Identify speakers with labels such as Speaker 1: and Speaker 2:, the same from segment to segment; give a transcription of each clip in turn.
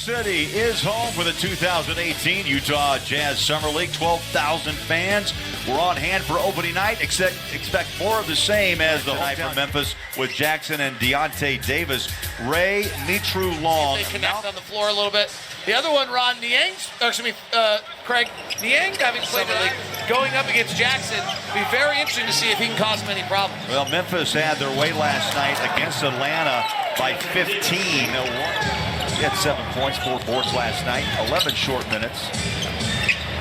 Speaker 1: City is home for the 2018 Utah Jazz Summer League. 12,000 fans were on hand for opening night. Expect more of the same as the night from Memphis with Jackson and Deontay Davis. Ray Mitru Long.
Speaker 2: They connect on the floor a little bit. The other one, Craig Niang, having played the league, going up against Jackson. Be very interesting to see if he can cause him any problems.
Speaker 1: Well, Memphis had their way last night against Atlanta by 15. He had 7 points, 4 boards last night, 11 short minutes.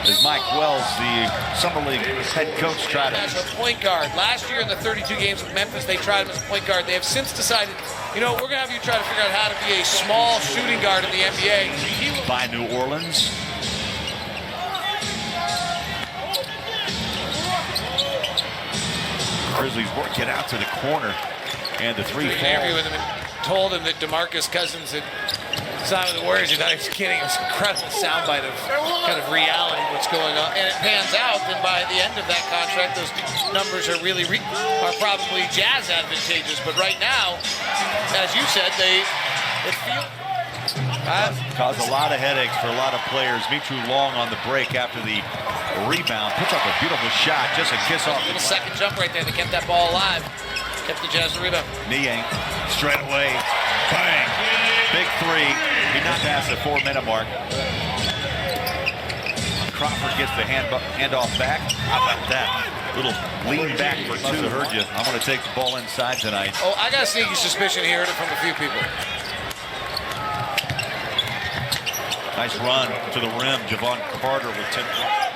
Speaker 1: As Mike Wells, the Summer League head coach, tried
Speaker 2: as a point guard. Last year in the 32 games with Memphis, they tried him as a point guard. They have since decided, you know, we're going to have you try to figure out how to be a small shooting guard in the NBA.
Speaker 1: By New Orleans. Grizzlies work it out to the corner, and the three falls.
Speaker 2: Interview with him and told him that DeMarcus Cousins had signed with the Warriors. He thought he was kidding. It was an incredible soundbite of kind of reality of what's going on. And it pans out, and by the end of that contract, those numbers are really are probably Jazz advantageous. But right now, as you said, it feels
Speaker 1: caused a lot of headaches for a lot of players. Mitru Long on the break after the rebound. Puts up a beautiful shot. Just a kiss off.
Speaker 2: A little second jump right there. They kept that ball alive. Kept the Jazz the rebound.
Speaker 1: Niang straight away. Bang. Big three. He not past the 4-minute mark. Crawford gets the handoff back. How about that? Little lean back for two. Heard you. I'm going to take the ball inside tonight.
Speaker 2: Oh, I got a sneaky suspicion he heard it from a few people.
Speaker 1: Nice run to the rim. Javon Carter with 10 points.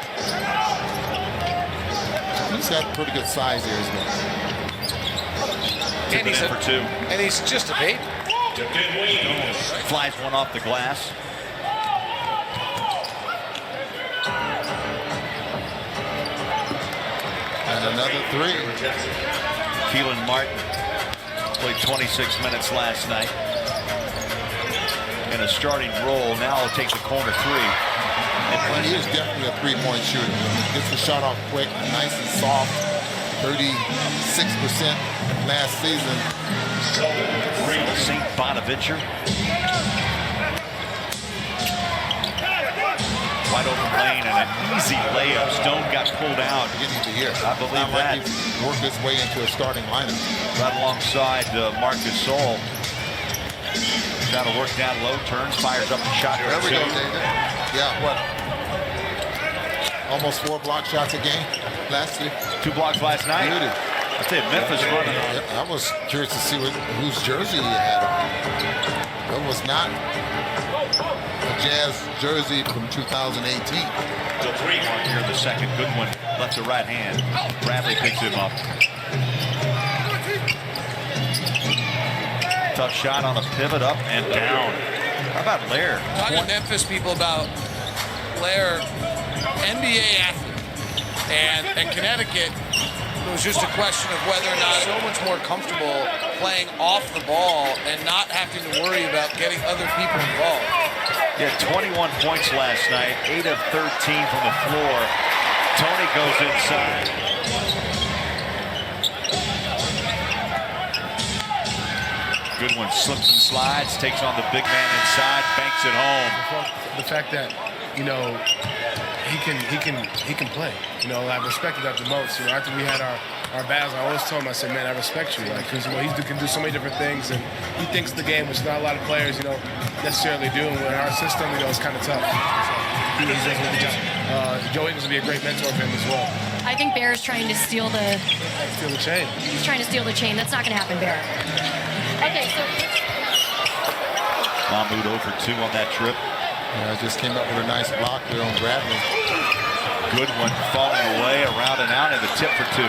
Speaker 3: He's got pretty good size here as well.
Speaker 2: And he's
Speaker 1: for two.
Speaker 2: And he's just a baby.
Speaker 1: Flies one off the glass.
Speaker 3: And another three.
Speaker 1: Keelan Martin played 26 minutes last night in a starting role. Now he'll take the corner three.
Speaker 3: And he is definitely a three-point shooter. Gets the shot off quick, nice and soft. 36% last season.
Speaker 1: St. Bonaventure. Wide open lane and an easy layup. Stone got pulled out.
Speaker 3: Beginning of the year.
Speaker 1: I believe that.
Speaker 3: Like he worked his way into a starting lineup.
Speaker 1: Right alongside Marcus Gasol. Trying to work down low, turns, fires up the shot.
Speaker 3: There we go, David. Yeah, what? Almost 4 block shots a game last year.
Speaker 1: 2 blocks last night.
Speaker 3: Beauty.
Speaker 1: I tell you, Memphis running.
Speaker 3: I was curious to see whose jersey he had on. It was not a Jazz jersey from 2018.
Speaker 1: The three mark here, the second. Good one, left to right hand. Bradley picks him up. Tough shot on a pivot, up and down. How about Lair?
Speaker 2: Talking to Memphis people about Lair, NBA athlete, and Connecticut, it was just a question of whether or not so much more comfortable playing off the ball and not having to worry about getting other people involved.
Speaker 1: He had 21 points last night, 8 of 13 from the floor. Tony goes inside. Good one, slips and slides, takes on the big man inside, banks it home.
Speaker 4: The fact that, you know, he can play. You know, I respected that the most. You know, after we had our battles, I always told him, I said, man, I respect you, like, because, you know, he can do so many different things, and he thinks the game, which not a lot of players, you know, necessarily do. And in our system, you know, it's kind of tough. So he's doing a good job. Joe Ingles will be a great mentor for him as well.
Speaker 5: I think Bear's trying to steal the
Speaker 4: chain.
Speaker 5: He's trying to steal the chain. That's not going to happen, Bear. Okay, so
Speaker 1: Mahmoud 0 for 2 on that trip.
Speaker 3: Yeah, just came up with a nice block there on Bradley.
Speaker 1: Good one, falling away, around and out, and the tip for 2.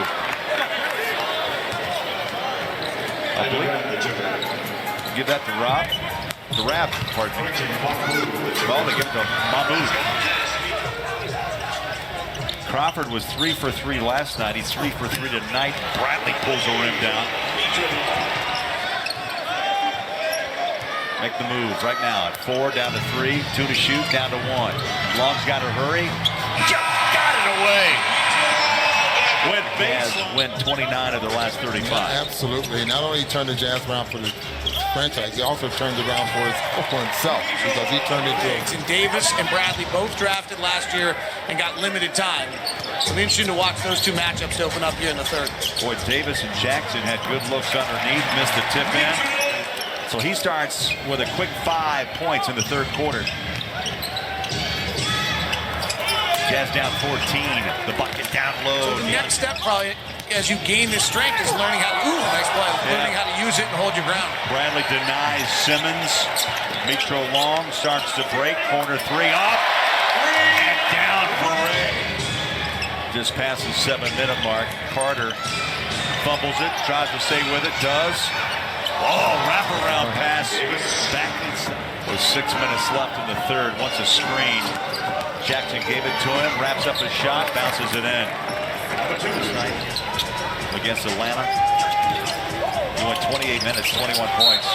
Speaker 1: I believe. Give that to Rob. To Rab, pardon me. Ball to give to Mahmoud. Crawford was 3 for 3 last night. He's 3 for 3 tonight. Bradley pulls the rim down. Make the move right now at 4, down to 3, 2 to shoot, down to 1. Long's got to hurry. Just got it away. Jazz win 29 of their last 35.
Speaker 3: Absolutely. Not only turned the Jazz around for the franchise, he also turned it around for himself, because he turned it to.
Speaker 2: And Davis and Bradley both drafted last year and got limited time. So it'll be interesting to watch those two matchups to open up here in the third.
Speaker 1: Boy, Davis and Jackson had good looks underneath, missed the tip in. So he starts with a quick 5 points in the third quarter. Jazz down 14. The bucket down low.
Speaker 2: So the next step, probably, as you gain this strength, is learning how to, nice play, learning how to use it and hold your ground.
Speaker 1: Bradley denies Simmons. Mitro Long starts to break. Corner three off. And down for Ray. Just past the 7-minute mark. Carter fumbles it, tries to stay with it, does. Oh, wraparound pass back inside. With 6 minutes left in the third. Wants a screen. Jackson gave it to him, wraps up his shot, bounces it in. This night against Atlanta, he went 28 minutes, 21 points.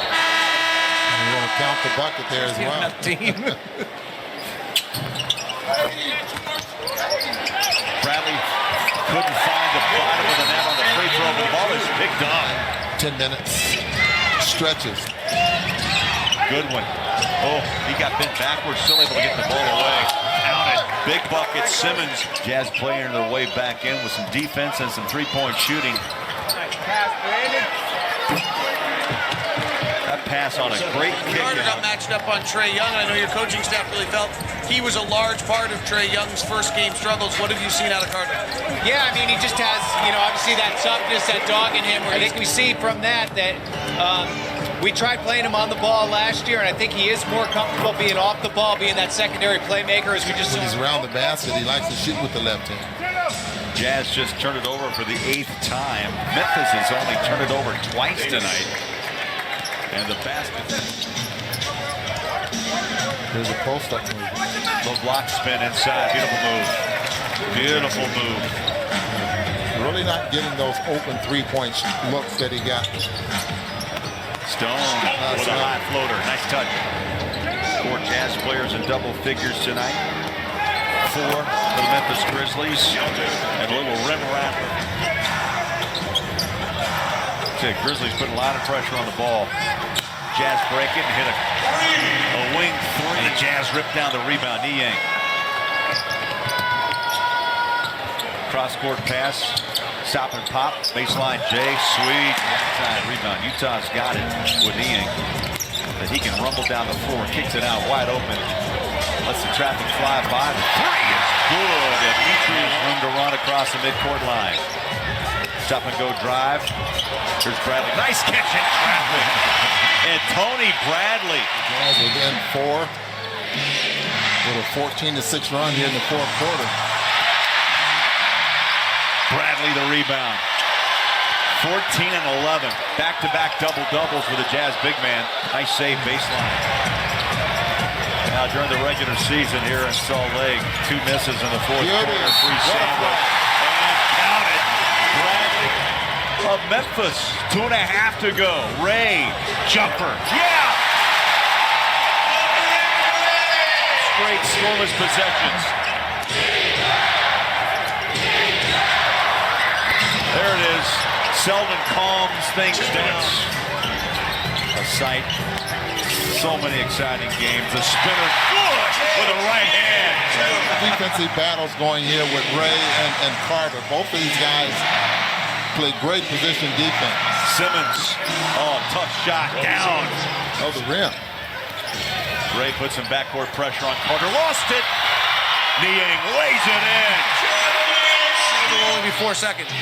Speaker 3: And we're going to count the bucket there as well.
Speaker 1: Bradley couldn't find the bottom of the net on the free throw, but the ball is picked up.
Speaker 3: 10 minutes. Stretches.
Speaker 1: Good one. Oh, he got bent backwards, still able to get the ball away. Counted. Big bucket. Simmons. Jazz playing their way back in with some defense and some three-point shooting. That pass on a great kick.
Speaker 2: Carter got matched up on Trae Young. I know your coaching staff really felt he was a large part of Trae Young's first game struggles. What have you seen out of Carter?
Speaker 6: Yeah, I mean, he just has, obviously that toughness, that dog in him. I think we see from that we tried playing him on the ball last year, and I think he is more comfortable being off the ball, being that secondary playmaker, as we just saw.
Speaker 3: When he's around the basket, he likes to shoot with the left hand.
Speaker 1: Jazz just turned it over for the 8th time. Memphis has only turned it over twice tonight. And the basket.
Speaker 3: There's a post-up move.
Speaker 1: The block spin inside. Beautiful move. Beautiful move.
Speaker 3: Really not getting those open three-point looks that he got.
Speaker 1: Stone with a high floater. Nice touch. 4 Jazz players in double figures tonight. 4 for the Memphis Grizzlies. And a little rim wrapper. Grizzlies putting a lot of pressure on the ball. Jazz break it and hit a wing three. The Jazz rip down the rebound. Niang. Cross-court pass. Stop and pop. Baseline Jay. Sweet. Outside rebound. Utah's got it with Niang. That he can rumble down the floor. Kicks it out wide open. Lets the traffic fly by. The three is good. And Demetrius room to run across the midcourt line. Stop and go drive. Here's Bradley. Nice catch in traffic. And Tony Bradley.
Speaker 3: The Jazz within 4 with a 14-6 run here in the fourth quarter.
Speaker 1: Bradley the rebound. 14 and 11. Back-to-back double-doubles with the Jazz big man. Nice save baseline. Now during the regular season here in Salt Lake, 2 misses in the fourth quarter. Free sandwich. And counted. Bradley of Memphis. 2.5 to go. Ray. Jumper. Yeah! Straight scoreless possessions. There it is. Seldon calms things down. A sight. So many exciting games. The spinner good with a right hand.
Speaker 3: Defensive battles going here with Ray and Carter. Both of these guys play great position defense.
Speaker 1: Simmons. Oh, tough shot. Down.
Speaker 3: Oh, the rim.
Speaker 1: Ray put some backcourt pressure on Carter. Lost it. Niang lays it in.
Speaker 2: It'll only be 4 seconds.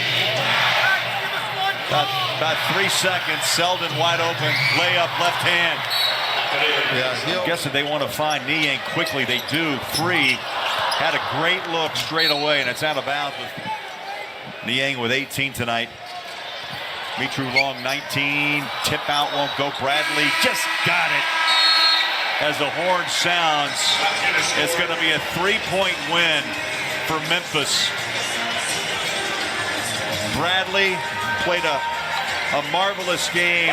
Speaker 1: About 3 seconds. Seldon wide open. Layup left hand.
Speaker 3: Yeah,
Speaker 1: I'm guessing they want to find Niang quickly. They do. 3. Had a great look straight away, and it's out of bounds with Niang with 18 tonight. Mitro Long 19. Tip out won't go. Bradley just got it. As the horn sounds, it's going to be a 3-point win for Memphis. Bradley played a marvelous game.